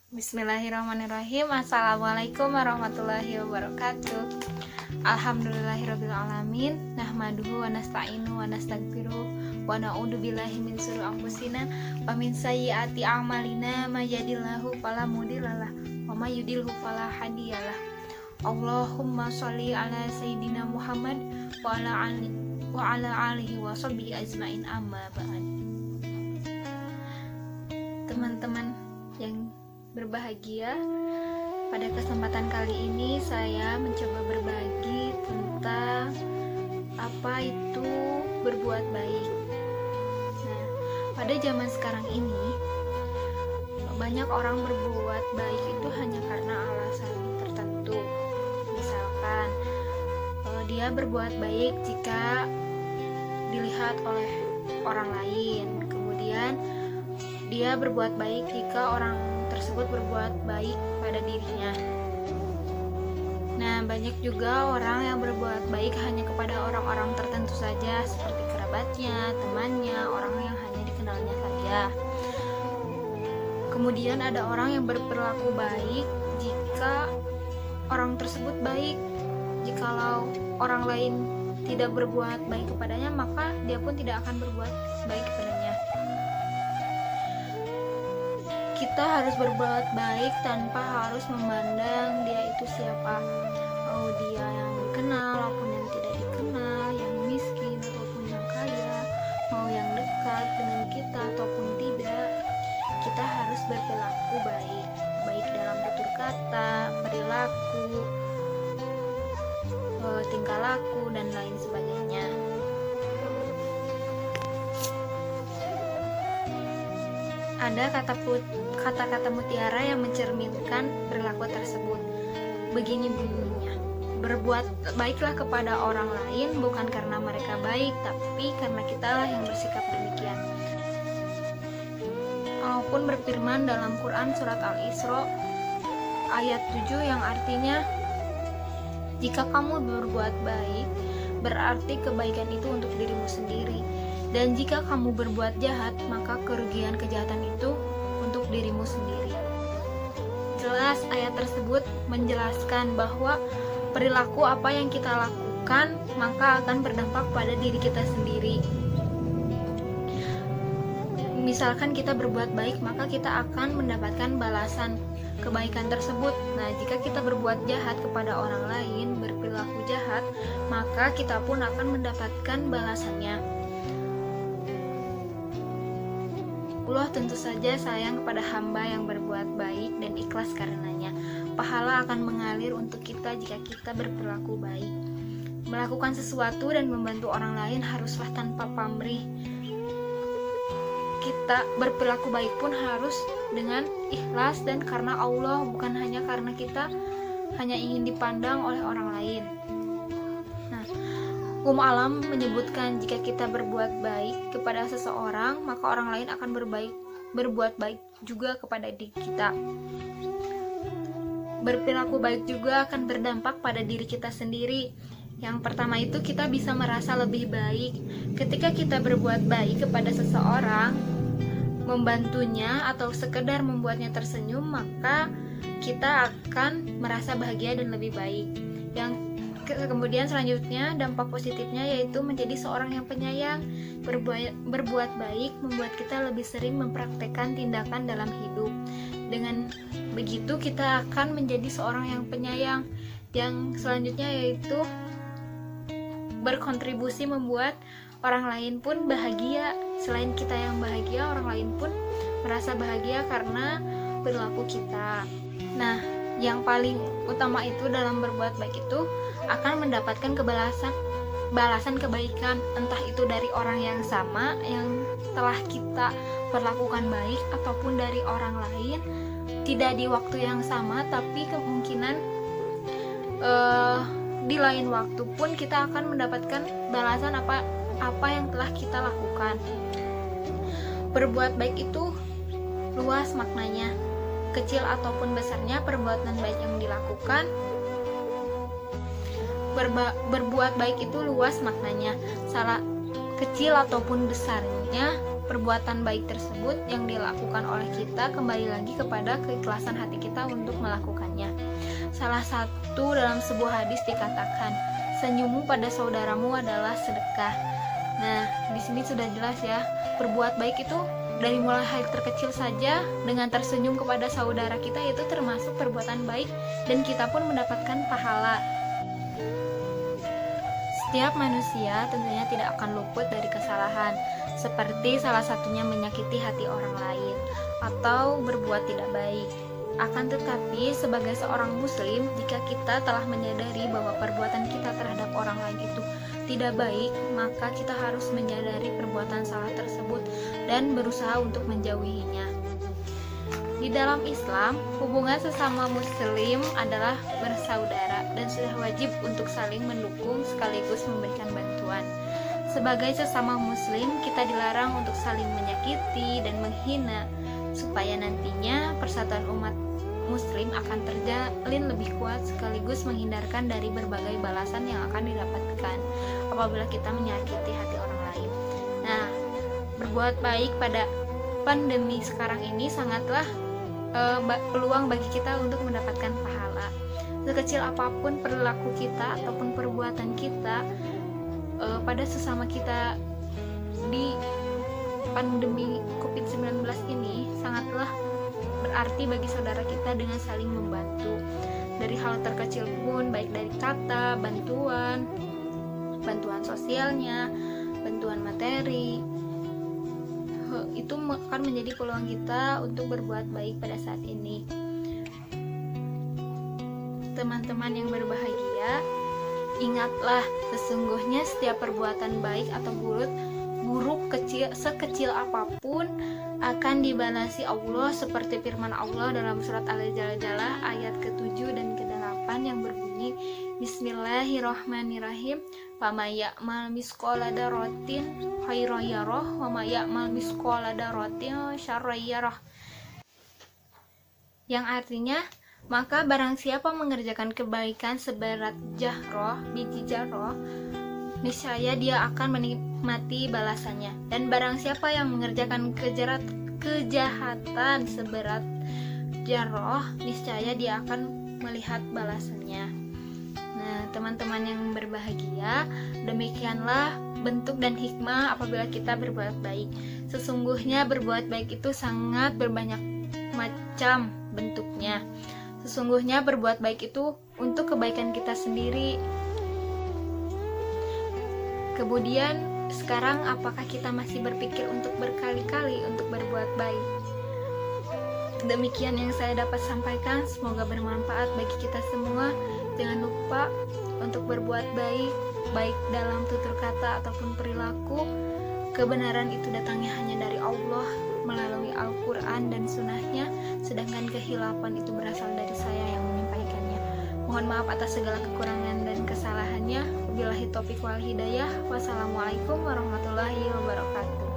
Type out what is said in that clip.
Bismillahirrahmanirrahim. Assalamualaikum warahmatullahi wabarakatuh. Alhamdulillahirabbil alamin. Nahmaduhu wa nasta'inu wa nastaghfiruh wa na'udzu billahi min syururi anfusina wa min sayyiati a'malina may yahdihillahu fala mudhillalah wa may yudhlilhu fala hadiyalah. Allahumma sholli ala sayyidina Muhammad wa ala alihi wa sahbihi ajmain, amma ba'd. Teman-teman yang berbahagia, pada kesempatan kali ini saya mencoba berbagi tentang apa itu berbuat baik. Nah, pada zaman sekarang ini banyak orang berbuat baik itu hanya karena alasan tertentu. Misalkan dia berbuat baik jika dilihat oleh orang lain, kemudian dia berbuat baik jika orang tersebut berbuat baik pada dirinya. Nah, banyak juga orang yang berbuat baik hanya kepada orang-orang tertentu saja, seperti kerabatnya, temannya, orang yang hanya dikenalnya saja. Kemudian ada orang yang berperilaku baik jika orang tersebut baik. Jikalau orang lain tidak berbuat baik kepadanya, maka dia pun tidak akan berbuat baik kepadanya. Kita harus berbuat baik tanpa harus memandang dia itu siapa, mau dia yang dikenal maupun yang tidak dikenal, yang miskin ataupun yang kaya, mau yang dekat dengan kita ataupun tidak. Kita harus berperilaku baik, baik dalam tutur kata, perilaku, tingkah laku, dan lain sebagainya. Ada kata-kata mutiara yang mencerminkan perilaku tersebut. Begini bunyinya: berbuat baiklah kepada orang lain bukan karena mereka baik, tapi karena kitalah yang bersikap demikian. Maupun berfirman dalam Quran surat Al-Isra ayat 7 yang artinya, jika kamu berbuat baik, berarti kebaikan itu untuk dirimu sendiri. Dan jika kamu berbuat jahat, maka kerugian kejahatan itu untuk dirimu sendiri. Jelas ayat tersebut menjelaskan bahwa perilaku apa yang kita lakukan maka akan berdampak pada diri kita sendiri. Misalkan kita berbuat baik, maka kita akan mendapatkan balasan kebaikan tersebut. Nah, jika kita berbuat jahat kepada orang lain, berperilaku jahat, maka kita pun akan mendapatkan balasannya. Allah tentu saja sayang kepada hamba yang berbuat baik dan ikhlas karenanya. Pahala akan mengalir untuk kita jika kita berperilaku baik. Melakukan sesuatu dan membantu orang lain haruslah tanpa pamrih. Kita berperilaku baik pun harus dengan ikhlas dan karena Allah, bukan hanya karena kita hanya ingin dipandang oleh orang lain. Alam menyebutkan jika kita berbuat baik kepada seseorang, maka orang lain akan berbuat baik juga kepada diri kita. Berperilaku baik juga akan berdampak pada diri kita sendiri. Yang pertama itu, kita bisa merasa lebih baik. Ketika kita berbuat baik kepada seseorang, membantunya atau sekedar membuatnya tersenyum, maka kita akan merasa bahagia dan lebih baik. Kemudian selanjutnya, dampak positifnya yaitu menjadi seorang yang penyayang. Berbuat baik membuat kita lebih sering mempraktekkan tindakan dalam hidup. Dengan begitu kita akan menjadi seorang yang penyayang. Yang selanjutnya yaitu berkontribusi membuat orang lain pun bahagia. Selain kita yang bahagia, orang lain pun merasa bahagia karena perilaku kita. Nah, yang paling utama itu dalam berbuat baik itu akan mendapatkan balasan kebaikan, entah itu dari orang yang sama yang telah kita perlakukan baik ataupun dari orang lain, tidak di waktu yang sama tapi kemungkinan di lain waktu pun kita akan mendapatkan balasan apa yang telah kita lakukan. Berbuat baik itu luas maknanya. Kecil ataupun besarnya perbuatan baik yang dilakukan, berbuat baik itu luas maknanya. Salah kecil ataupun besarnya perbuatan baik tersebut yang dilakukan oleh kita kembali lagi kepada keikhlasan hati kita untuk melakukannya. Salah satu dalam sebuah hadis dikatakan, senyummu pada saudaramu adalah sedekah. Nah, di sini sudah jelas ya, berbuat baik itu dari mulai hal terkecil saja, dengan tersenyum kepada saudara kita itu termasuk perbuatan baik dan kita pun mendapatkan pahala. Setiap manusia tentunya tidak akan luput dari kesalahan, seperti salah satunya menyakiti hati orang lain atau berbuat tidak baik. Akan tetapi, sebagai seorang muslim, jika kita telah menyadari bahwa perbuatan kita terhadap orang lain itu tidak baik, maka kita harus menyadari perbuatan salah tersebut dan berusaha untuk menjauhinya. Di dalam Islam, hubungan sesama muslim adalah bersaudara dan sudah wajib untuk saling mendukung sekaligus memberikan bantuan. Sebagai sesama muslim, kita dilarang untuk saling menyakiti dan menghina, supaya nantinya persatuan umat muslim akan terjalin lebih kuat sekaligus menghindarkan dari berbagai balasan yang akan didapatkan apabila kita menyakiti hati orang lain. Nah, berbuat baik pada pandemi sekarang ini sangatlah peluang bagi kita untuk mendapatkan pahala. Sekecil apapun perilaku kita ataupun perbuatan kita pada sesama kita di pandemi COVID-19 ini sangatlah berarti bagi saudara kita dengan saling membantu. Dari hal terkecil pun, baik dari kata, bantuan sosialnya, bantuan materi, itu akan menjadi peluang kita untuk berbuat baik pada saat ini. Teman-teman yang berbahagia, ingatlah sesungguhnya setiap perbuatan baik atau buruk sekecil apapun akan dibalasi Allah, seperti firman Allah dalam surat Al-Jaljalah ayat ke-7 dan ke-8 yang berbunyi, Bismillahirrahmanirrahim, wa may ya'mal misqala dzarratin khairan yarah wa may ya'mal misqala dzarratin syarran yarah. Yang artinya, maka barang siapa mengerjakan kebaikan seberat biji jarrah, niscaya dia akan menikmati balasannya, dan barang siapa yang mengerjakan kejahatan seberat jarrah, niscaya dia akan melihat balasannya. Nah, teman-teman yang berbahagia, demikianlah bentuk dan hikmah apabila kita berbuat baik. Sesungguhnya berbuat baik itu sangat berbanyak macam bentuknya. Sesungguhnya berbuat baik itu untuk kebaikan kita sendiri. Kemudian sekarang apakah kita masih berpikir untuk berkali-kali untuk berbuat baik? Demikian yang saya dapat sampaikan, semoga bermanfaat bagi kita semua. Jangan lupa untuk berbuat baik dalam tutur kata ataupun perilaku. Kebenaran itu datangnya hanya dari Allah melalui Al-Quran dan Sunnahnya, sedangkan kehilapan itu berasal dari saya yang menyampaikannya. Mohon maaf atas segala kekurangan dan kesalahannya. Wabillahi taufiq wal hidayah. Wassalamualaikum warahmatullahi wabarakatuh.